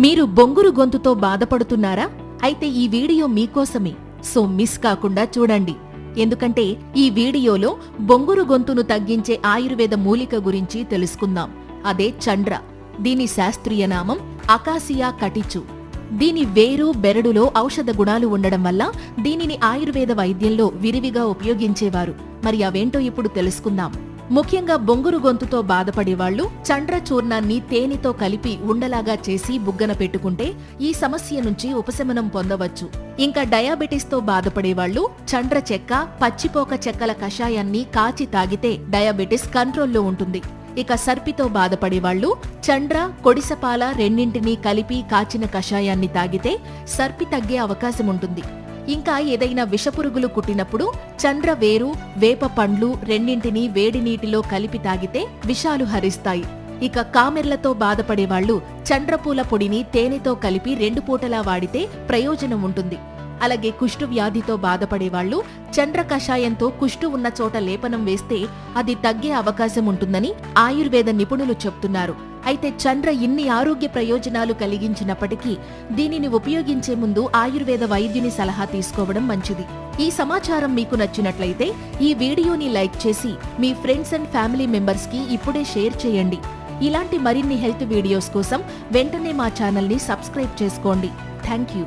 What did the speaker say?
మీరు బొంగురు గొంతుతో బాధపడుతున్నారా? అయితే ఈ వీడియో మీకోసమే, సో మిస్ కాకుండా చూడండి. ఎందుకంటే ఈ వీడియోలో బొంగురు గొంతును తగ్గించే ఆయుర్వేద మూలిక గురించి తెలుసుకుందాం. అదే చండ్ర. దీని శాస్త్రీయ నామం అకాసియా కటిచు. దీని వేరు బెరడులో ఔషధ గుణాలు ఉండడం వల్ల దీనిని ఆయుర్వేద వైద్యంలో విరివిగా ఉపయోగించేవారు. మరి అవేంటో ఇప్పుడు తెలుసుకుందాం. ముఖ్యంగా బొంగురు గొంతుతో బాధపడేవాళ్లు చండ్ర చూర్ణాన్ని తేనెతో కలిపి ఉండలాగా చేసి బుగ్గన పెట్టుకుంటే ఈ సమస్య నుంచి ఉపశమనం పొందవచ్చు. ఇంకా డయాబెటిస్ తో బాధపడేవాళ్లు చండ్ర చెక్క, పచ్చిపోక చెక్కల కషాయాన్ని కాచి తాగితే డయాబెటిస్ కంట్రోల్లో ఉంటుంది. ఇక సర్పితో బాధపడేవాళ్లు చండ్ర, కొడిసపాల రెండింటినీ కలిపి కాచిన కషాయాన్ని తాగితే సర్పి తగ్గే అవకాశం ఉంటుంది. ఇంకా ఏదైనా విషపురుగులు కుట్టినప్పుడు చండ్ర వేరు, వేప పండ్లు రెండింటినీ వేడి నీటిలో కలిపి తాగితే విషాలు హరిస్తాయి. ఇక కామెర్లతో బాధపడేవాళ్లు చండ్రపూల పొడిని తేనెతో కలిపి 2 పూటలా వాడితే ప్రయోజనం ఉంటుంది. అలాగే కుష్టు వ్యాధితో బాధపడేవాళ్లు చండ్ర కషాయంతో కుష్టు ఉన్న చోట లేపనం వేస్తే అది తగ్గే అవకాశం ఉంటుందని ఆయుర్వేద నిపుణులు చెప్తున్నారు. అయితే చండ్ర ఇన్ని ఆరోగ్య ప్రయోజనాలు కలిగించినప్పటికీ దీనిని ఉపయోగించే ముందు ఆయుర్వేద వైద్యుని సలహా తీసుకోవడం మంచిది. ఈ సమాచారం మీకు నచ్చినట్లయితే ఈ వీడియోని లైక్ చేసి మీ ఫ్రెండ్స్ అండ్ ఫ్యామిలీ మెంబర్స్ కి ఇప్పుడే షేర్ చేయండి. ఇలాంటి మరిన్ని హెల్త్ వీడియోస్ కోసం వెంటనే మా ఛానల్ని సబ్స్క్రైబ్ చేసుకోండి. Thank you.